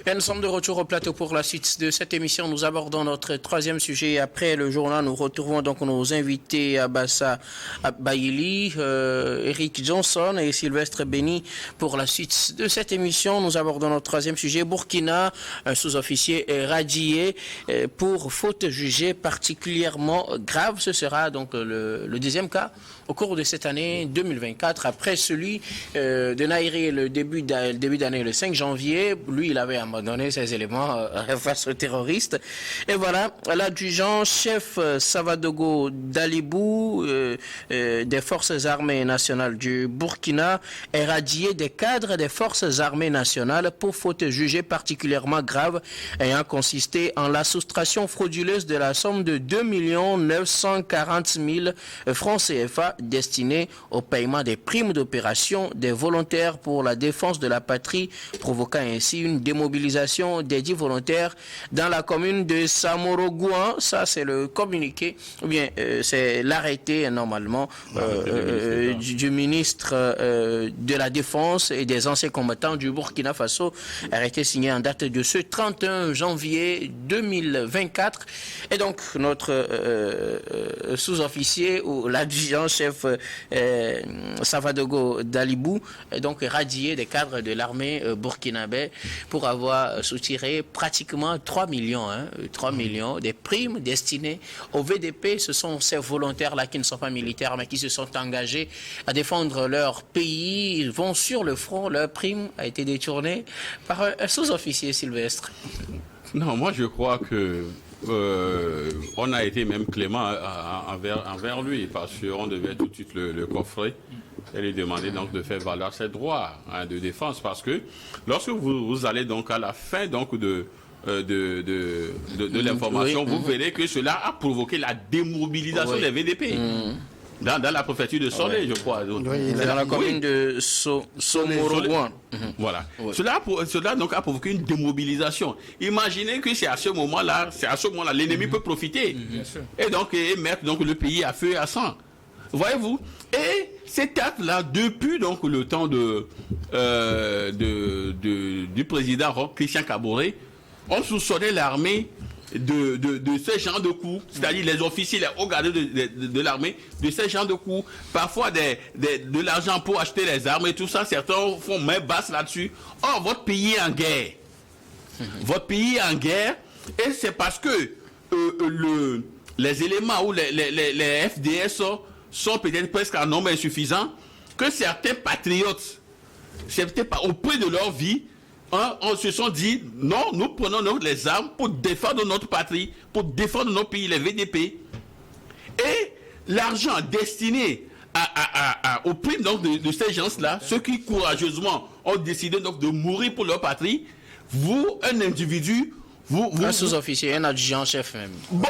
Et nous sommes de retour au plateau pour la suite de cette émission. Nous abordons notre troisième sujet. Après le journal, nous retrouvons donc nos invités Abassa Baili, Eric Johnson et Sylvestre Béni pour la suite de cette émission. Nous abordons notre troisième sujet. Burkina, un sous-officier radié pour faute jugée particulièrement grave. Ce sera donc le deuxième cas au cours de cette année 2024. Après celui de Naïri, le début d'année, le 5 janvier, lui, il avait abandonné ses éléments face aux terroristes. Et voilà, l'adjudant-chef Savadogo Dalibou des Forces armées nationales du Burkina est radié des cadres des Forces armées nationales pour faute jugée particulièrement grave ayant consisté en la soustraction frauduleuse de la somme de 2 940 000 francs CFA destinés au paiement des primes d'opération des volontaires pour la défense de la patrie, provoquant ainsi une démobilisation des 10 volontaires dans la commune de Samorogouan. Ça, c'est le communiqué, ou bien c'est l'arrêté normalement du ministre de la Défense et des anciens combattants du Burkina Faso, arrêté signé en date de ce 31 janvier 2024. Et donc, notre sous-officier ou l'adjudant-chef Savadogo Dalibou est donc radié des cadres de l'armée burkinabé pour avoir soutiré pratiquement 3 millions, 3 millions des primes destinées au VDP. Ce sont ces volontaires-là qui ne sont pas militaires mais qui se sont engagés à défendre leur pays. Ils vont sur le front, leur prime a été détournée par un sous-officier Sylvestre. Non, moi je crois que on a été même clément envers lui parce qu'on devait tout de suite le coffrer et lui demander donc de faire valoir ses droits de défense, parce que lorsque vous allez donc à la fin donc de l'information, vous verrez que cela a provoqué la démobilisation des VDP. Dans la préfecture de Solé, je crois. C'est dans la commune de Somorogouan. Voilà. Cela donc a provoqué une démobilisation. Imaginez que c'est à ce moment-là, l'ennemi peut profiter. Et donc mettre donc le pays à feu et à sang. Voyez-vous? Et cet acte-là, depuis donc le temps du président Christian Kaboré, on soupçonnait l'armée de ces genres de coups, c'est-à-dire les officiers, les hauts gradés de l'armée, de ces genres de coups, parfois de l'argent pour acheter les armes et tout ça. Certains font main basse là-dessus. Or, votre pays est en guerre. Votre pays est en guerre, et c'est parce que les éléments ou les FDS sont peut-être presque en nombre insuffisant, que certains patriotes, au prix de leur vie, on se sont dit, non, nous prenons les armes pour défendre notre patrie, pour défendre notre pays, les VDP. Et l'argent destiné aux primes donc, de ces gens-là, ceux qui courageusement ont décidé donc, de mourir pour leur patrie, vous, un individu, un sous-officier, un adjudant-chef même. Bon,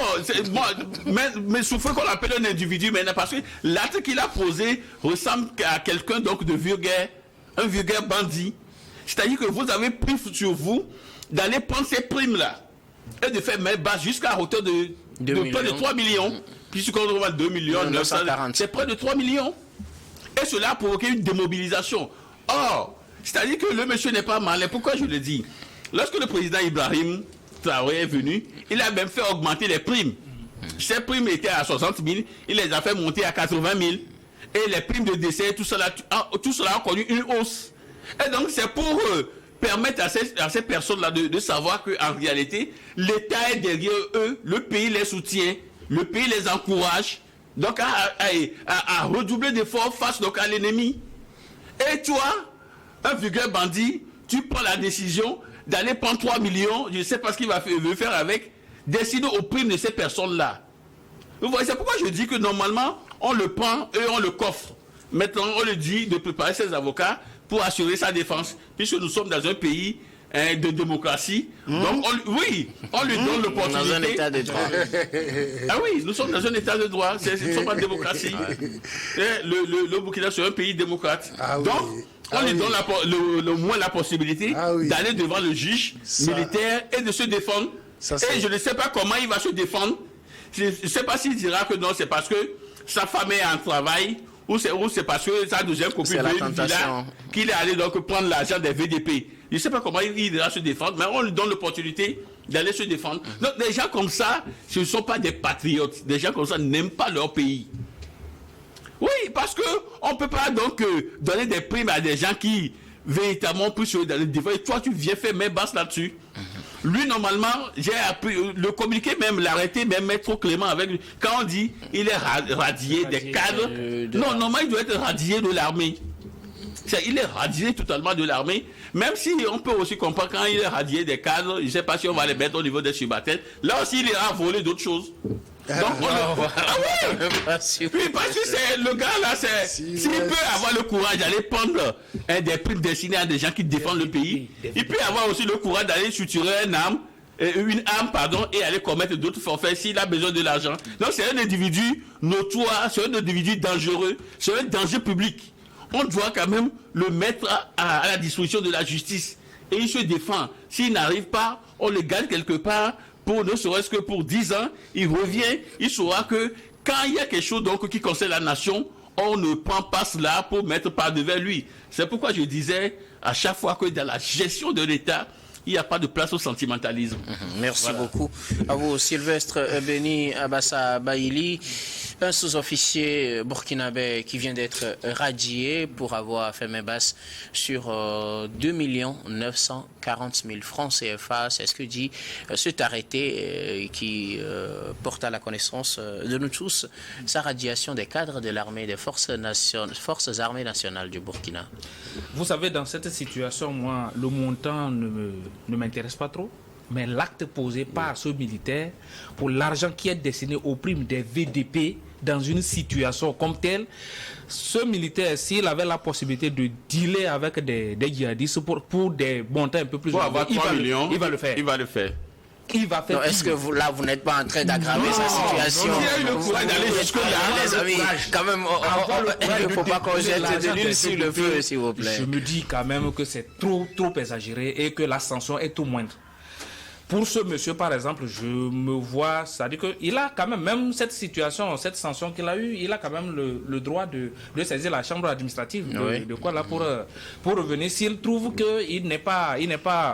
mais souffrez qu'on l'appelle un individu maintenant, parce que l'acte qu'il a posé ressemble à quelqu'un donc de vulgaire, un vulgaire bandit. C'est-à-dire que vous avez pris sur vous d'aller prendre ces primes-là et de faire main basse jusqu'à hauteur de près de 3 millions. Puisqu'on trouve 2 millions 940. C'est près de 3 millions. Et cela a provoqué une démobilisation. Or, c'est-à-dire que le monsieur n'est pas malin. Pourquoi je le dis? Lorsque le président Ibrahim Traoré est venu, il a même fait augmenter les primes. Ces primes étaient à 60 000, il les a fait monter à 80 000. Et les primes de décès, tout cela a connu une hausse. Et donc, c'est pour permettre à ces personnes-là de savoir qu'en réalité, l'État est derrière eux, le pays les soutient, le pays les encourage, donc à redoubler d'efforts face donc, à l'ennemi. Et toi, un vulgaire bandit, tu prends la décision d'aller prendre 3 millions, je ne sais pas ce qu'il veut faire avec, destiné aux primes de ces personnes-là. Vous voyez, c'est pourquoi je dis que normalement, on le prend et on le coffre. Maintenant, on lui dit de préparer ses avocats pour assurer sa défense, puisque nous sommes dans un pays de démocratie. Donc, on lui donne l'opportunité. Dans un état de droit. Ah oui, nous sommes dans un état de droit. Nous ne sommes pas de démocratie. Le Burkina, c'est un pays démocrate. Donc, on lui donne au moins la possibilité d'aller devant le juge militaire et de se défendre. Et je ne sais pas comment il va se défendre. Je ne sais pas s'il dira que non, c'est parce que sa femme est en travail, ou c'est parce que sa deuxième copine veut une villa qu'il est allé donc prendre l'argent des VDP. Je ne sais pas comment il ira se défendre, mais on lui donne l'opportunité d'aller se défendre. Donc des gens comme ça, ce ne sont pas des patriotes. Des gens comme ça n'aiment pas leur pays. Oui, parce qu'on ne peut pas donc donner des primes à des gens qui véritablement plus dans le défendre. Et toi, tu viens faire mes basses là-dessus. Lui, normalement, j'ai appris, le communiqué même, l'arrêté, même Maître Clément avec lui. Quand on dit il est radié des cadres, non, normalement, il doit être radié de l'armée. Il est radié totalement de l'armée, même si on peut aussi comprendre quand il est radié des cadres, je ne sais pas si on va les mettre au niveau des subalternes. Là aussi, il ira voler d'autres choses. Donc, oui, parce que c'est le gars là, s'il peut avoir le courage d'aller prendre des primes destinées à des gens qui défendent le pays, il peut avoir aussi le courage d'aller suturer une arme, et aller commettre d'autres forfaits s'il a besoin de l'argent. Donc c'est un individu notoire, c'est un individu dangereux, c'est un danger public. On doit quand même le mettre à la disposition de la justice. Et il se défend. S'il n'arrive pas, on le garde quelque part. Pour ne serait-ce que pour 10 ans, il revient, il saura que quand il y a quelque chose donc, qui concerne la nation, on ne prend pas cela pour mettre par devant lui. C'est pourquoi je disais à chaque fois que dans la gestion de l'État, il n'y a pas de place au sentimentalisme. Merci beaucoup. À vous, Sylvestre Béni Abassa Baïli, un sous-officier burkinabé qui vient d'être radié pour avoir fait main basse sur 2 940 000 francs CFA. C'est ce que dit cet arrêté qui porte à la connaissance de nous tous sa radiation des cadres de l'armée des forces armées nationales du Burkina. Vous savez, dans cette situation, moi, le montant ne m'intéresse pas trop, mais l'acte posé par ce militaire pour l'argent qui est destiné aux primes des VDP dans une situation comme telle, ce militaire, s'il avait la possibilité de dealer avec des djihadistes pour des montants un peu plus élevés, il va le faire. Il va le faire. Est-ce que vous n'êtes pas en train d'aggraver sa situation? Il y a eu le courage d'aller jusque-là. Les amis, quand même, il ne faut pas qu'on jette de l'huile sur le feu, s'il vous plaît. Je me dis quand même que c'est trop exagéré et que la sanction est tout moindre. Pour ce monsieur, par exemple, je me vois, c'est-à-dire qu'il a quand même cette situation, cette sanction qu'il a eue, il a quand même le droit de saisir la chambre administrative de quoi là pour revenir s'il trouve qu'il n'est pas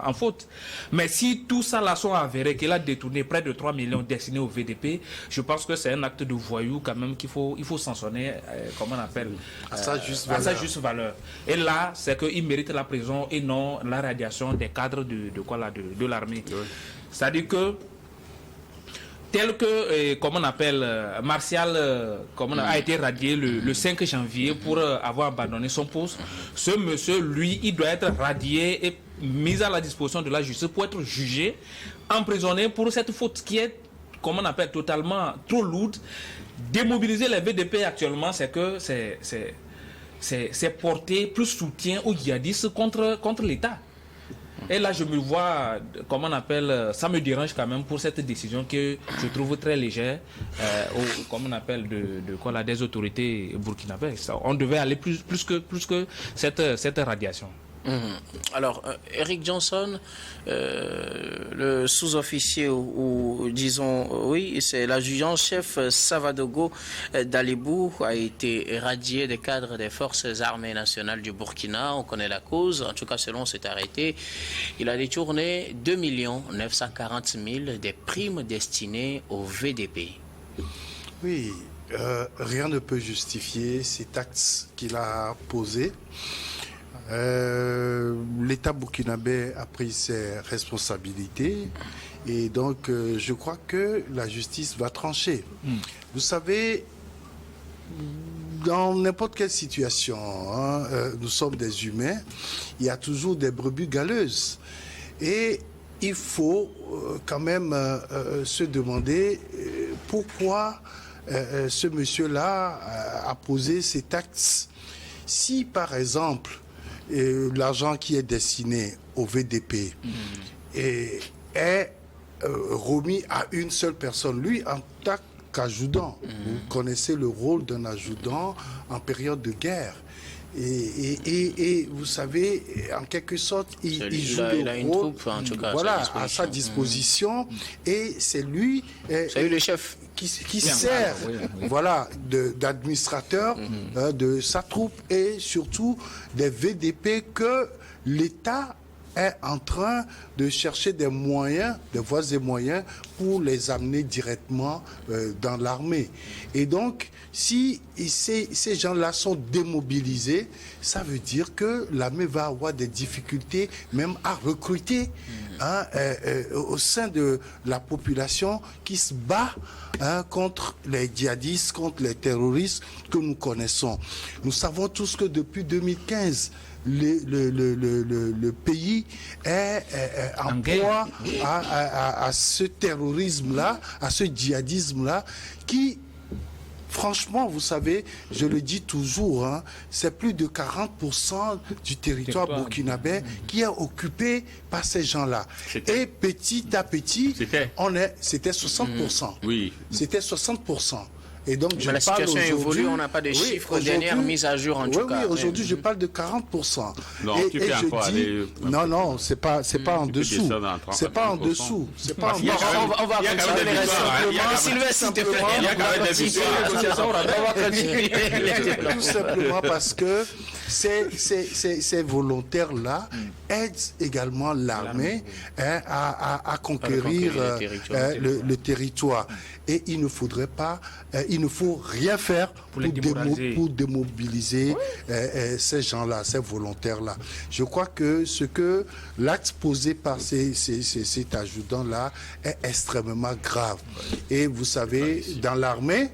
en faute. Mais si tout ça là sont avérés, qu'il a détourné près de 3 millions destinés au VDP, je pense que c'est un acte de voyou quand même qu'il faut sanctionner, comment on appelle, à sa juste valeur. Et là, c'est qu'il mérite la prison et non la radiation des cadres de l'armée. Oui. C'est-à-dire que, tel que, comment on appelle, Martial a été radié le 5 janvier pour avoir abandonné son poste, ce monsieur, lui, il doit être radié et mis à la disposition de la justice pour être jugé, emprisonné pour cette faute qui est, comment on appelle, totalement trop lourde. Démobiliser les VDP actuellement, c'est que c'est porter plus soutien aux djihadistes contre l'État. Et là, je me vois, comment on appelle, ça me dérange quand même pour cette décision que je trouve très légère, comme on appelle, des autorités burkinabées. On devait aller plus que cette radiation. Alors, Eric Johnson, le sous-officier ou disons, oui, c'est l'adjudant-chef Savadogo Dalibou a été radié des cadres des forces armées nationales du Burkina. On connaît la cause, en tout cas selon cet arrêté. Il a détourné 2 940 000 des primes destinées au VDP. Oui, rien ne peut justifier cet acte qu'il a posé. L'État burkinabé a pris ses responsabilités et donc je crois que la justice va trancher. Vous savez, dans n'importe quelle situation, nous sommes des humains, il y a toujours des brebis galeuses et il faut quand même se demander pourquoi ce monsieur-là a posé cet acte. Si par exemple l'argent qui est destiné au VDP est remis à une seule personne, lui en tant qu'adjudant, vous connaissez le rôle d'un adjudant en période de guerre. Et vous savez, en quelque sorte, il joue il a une troupe, en tout cas, à sa disposition, et c'est lui c'est le chef qui sert voilà, d'administrateur de sa troupe et surtout des VDP que l'État est en train de chercher des moyens, des voies et moyens pour les amener directement dans l'armée. Et donc, si ces gens-là sont démobilisés, ça veut dire que l'armée va avoir des difficultés même à recruter au sein de la population qui se bat contre les djihadistes, contre les terroristes que nous connaissons. Nous savons tous que depuis 2015, le pays est en proie à ce terrorisme-là, à ce djihadisme-là, qui, franchement, vous savez, je le dis toujours, c'est plus de 40% du territoire burkinabé qui est occupé par ces gens-là. Et petit à petit, c'était 60%. Oui. C'était 60%. Et donc, mais la situation évolue, on n'a pas de chiffres dernière mise à jour en tout cas. Oui, aujourd'hui, je parle de 40%. Non, tu peux encore aller... Non, c'est pas en dessous. C'est pas en dessous. C'est pas en dessous. On va continuer simplement. Tout simplement parce que ces volontaires-là aident également l'armée à conquérir le territoire. Et il ne faudrait pas, il ne faut rien faire pour démobiliser ces gens-là, ces volontaires-là. Je crois que l'acte posé par cet adjudant-là est extrêmement grave. Et vous savez, dans l'armée,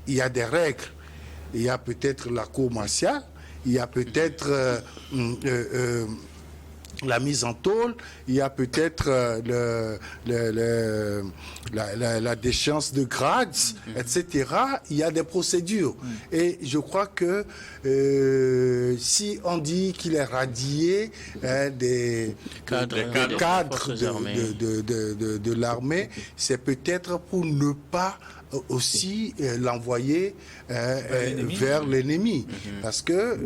il y a des règles. Il y a peut-être la cour martiale, il y a peut-être la mise en tôle, il y a peut-être la déchéance de grades, etc. Il y a des procédures. Et je crois que si on dit qu'il est radié des cadres de l'armée, c'est peut-être pour ne pas aussi l'envoyer vers l'ennemi. Parce que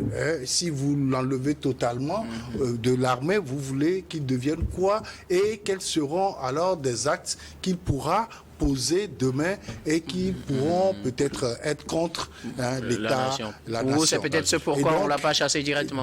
si vous l'enlevez totalement de l'armée, vous voulez qu'il devienne quoi? Et quels seront alors des actes qu'il pourra poser demain et qui pourront peut-être être contre l'État, la nation. Ou c'est peut-être ce pourquoi on ne l'a pas chassé directement.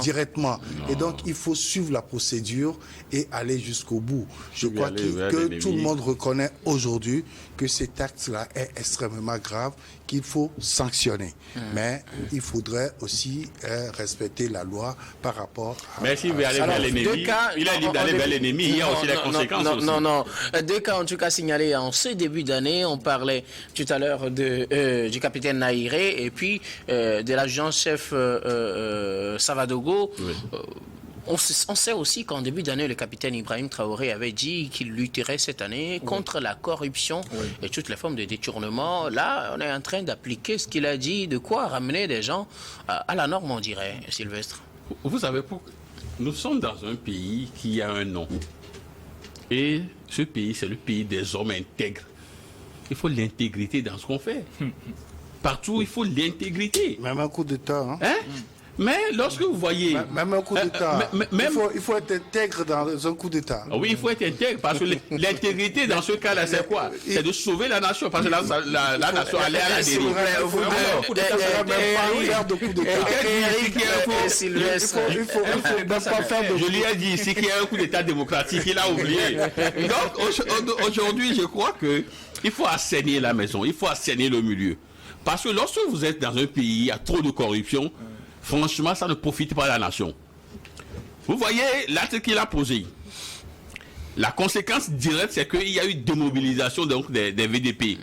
Et donc, il faut suivre la procédure et aller jusqu'au bout. Je crois que tout le monde reconnaît aujourd'hui que cet acte-là est extrêmement grave, qu'il faut sanctionner. Mais il faudrait aussi respecter la loi par rapport à... Mais s'il veut aller vers l'ennemi, il a dit d'aller vers l'ennemi, il y a aussi les conséquences. Non. Deux cas en tout cas signalés en ce début d'année. On parlait tout à l'heure du capitaine Naïré et puis de l'adjudant-chef Savadogo. Oui. On sait aussi qu'en début d'année, le capitaine Ibrahim Traoré avait dit qu'il lutterait cette année contre la corruption et toutes les formes de détournement. Là, on est en train d'appliquer ce qu'il a dit, de quoi ramener des gens à la norme, on dirait, Sylvestre. Vous savez, nous sommes dans un pays qui a un nom. Et ce pays, c'est le pays des hommes intègres. Il faut l'intégrité dans ce qu'on fait. Partout, il faut l'intégrité. Même un coup d'État. Mais lorsque vous voyez... Même un coup d'État. Il faut être intègre dans un coup d'État. Oui, il faut être intègre parce que l'intégrité dans ce cas-là, c'est quoi? C'est de sauver la nation parce que la nation allait à la dérive. Je lui ai dit ici qu'il y a un coup d'État démocratique, il a oublié. Donc aujourd'hui, je crois qu'il faut assainir la maison, il faut assainir le milieu. Parce que lorsque vous êtes dans un pays, il y a trop de corruption, franchement, ça ne profite pas à la nation. Vous voyez l'acte qu'il a posé. La conséquence directe, c'est qu'il y a eu démobilisation donc, des VDP.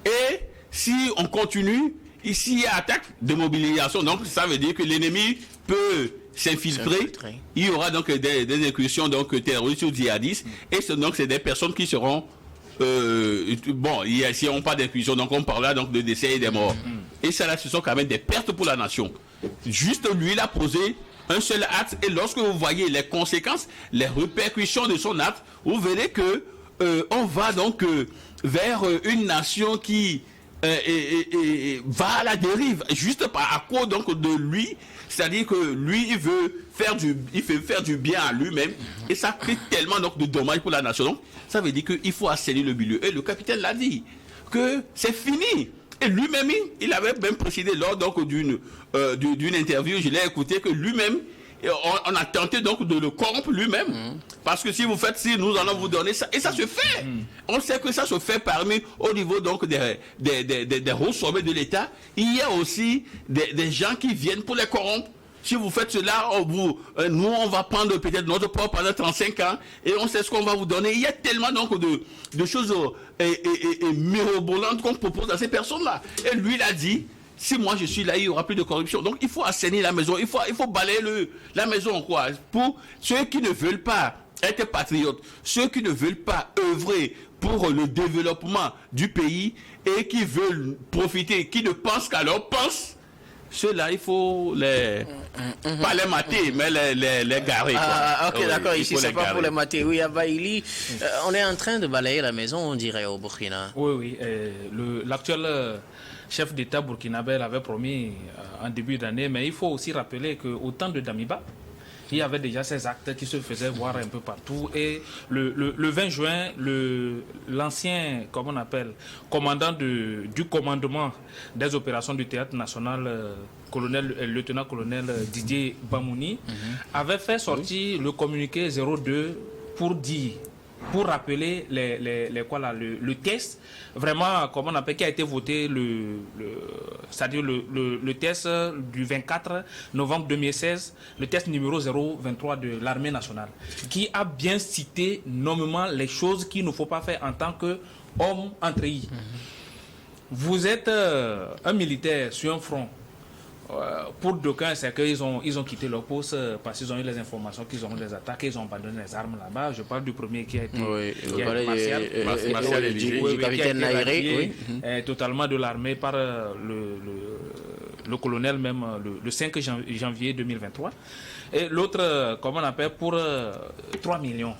Et si on continue, ici, il y a attaque, démobilisation. Donc, ça veut dire que l'ennemi peut s'infiltrer. Il y aura donc des incursions donc, terroristes ou djihadistes. Et donc, c'est des personnes qui seront... si on parle d'inclusion, donc on parlera donc de décès et des morts. Et ça là, ce sont quand même des pertes pour la nation. Juste lui, il a posé un seul acte, et lorsque vous voyez les conséquences, les répercussions de son acte, vous verrez que on va donc vers une nation qui va à la dérive, juste à cause donc de lui. C'est-à-dire que lui, il veut faire du bien à lui-même, et ça crée tellement donc de dommages pour la nation. Donc, ça veut dire qu'il faut assainir le milieu. Et le capitaine l'a dit, que c'est fini. Et lui-même, il avait même précisé lors donc d'une interview, je l'ai écouté, que lui-même, on a tenté donc de le corrompre lui-même. Parce que si vous faites ci, nous allons vous donner ça. Et ça se fait. On sait que ça se fait au niveau donc des hauts sommets de l'État. Il y a aussi des gens qui viennent pour les corrompre. Si vous faites cela, nous, on va prendre peut-être notre propre pendant 35 ans et on sait ce qu'on va vous donner. Il y a tellement donc de choses mirobolantes qu'on propose à ces personnes-là. Et lui, il a dit, si moi je suis là, il n'y aura plus de corruption. Donc il faut assainir la maison, il faut balayer la maison, quoi. Pour ceux qui ne veulent pas être patriotes, ceux qui ne veulent pas œuvrer pour le développement du pays et qui veulent profiter, qui ne pensent qu'à leur pense. Ceux-là, il faut pas les mater, mais les garer. Ah, ok, oui, d'accord, ici, c'est pas pour les mater. Oui, à Baïli, on est en train de balayer la maison, on dirait, au Burkina. Oui, l'actuel chef d'État burkinabé avait promis en début d'année, mais il faut aussi rappeler qu'au temps de Damiba, il y avait déjà ces actes qui se faisaient voir un peu partout. Et le 20 juin, l'ancien, comment on appelle, commandant du commandement des opérations du Théâtre national, lieutenant-colonel Didier Bamouni, avait fait sortir le communiqué 02 pour rappeler le test, vraiment, comment on appelle, qui a été voté, c'est-à-dire le test du 24 novembre 2016, le test numéro 023 de l'armée nationale, qui a bien cité nommément les choses qu'il ne faut pas faire en tant qu'homme entreillis. Vous êtes un militaire sur un front. Pour d'aucuns, c'est qu'ils ont quitté leur poste parce qu'ils ont eu les informations qu'ils auront des attaques, ils ont abandonné les armes là-bas. Je parle du premier qui a été Martial du capitaine Naïré, totalement de l'armée par le colonel même le 5 janvier 2023. Et l'autre, comment on appelle, pour 3 millions.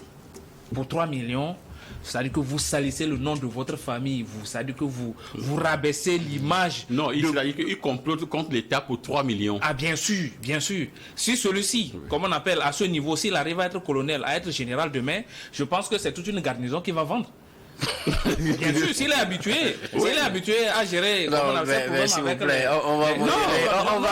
Pour 3 millions, c'est-à-dire que vous salissez le nom de votre famille, c'est-à-dire que vous rabaissez l'image. Non, il complote contre l'État pour 3 millions. Ah, bien sûr, bien sûr. Si celui-ci, comme on appelle, à ce niveau, s'il arrive à être colonel, à être général demain, je pense que c'est toute une garnison qui va vendre. Bien sûr, s'il est habitué à gérer. Non, mais s'il vous plaît, on va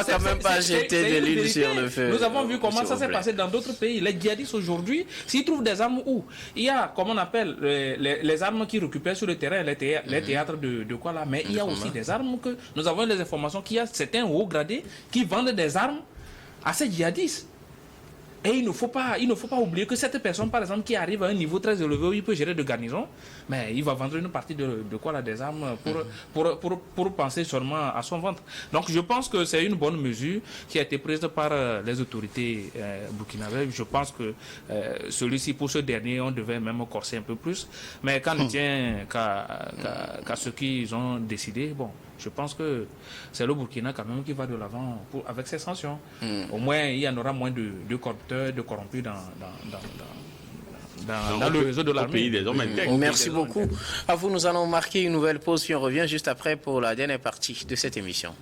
quand même pas jeter de l'huile sur le feu. Nous avons vu comment ça s'est passé dans d'autres pays. Les djihadistes aujourd'hui, s'ils trouvent des armes où il y a, comment on appelle, les armes qui récupèrent sur le terrain, les théâtres de quoi là, mais il y a aussi des armes que nous avons les informations qu'il y a certains hauts gradés qui vendent des armes à ces djihadistes. Et il ne faut pas oublier que cette personne, par exemple, qui arrive à un niveau très élevé où il peut gérer de garnison, mais il va vendre une partie de quoi là, des armes pour penser seulement à son ventre. Donc je pense que c'est une bonne mesure qui a été prise par les autorités burkinabées. Je pense que celui-ci, pour ce dernier, on devait même corser un peu plus. Mais quand il tient qu'à ce qu'ils ont décidé, bon, je pense que c'est le Burkina quand même qui va de l'avant avec ses sanctions. Au moins, il y en aura moins de corrupteurs, de corrompus dans le réseau de l'armée. Merci beaucoup. À vous, nous allons marquer une nouvelle pause, puis on revient juste après pour la dernière partie de cette émission.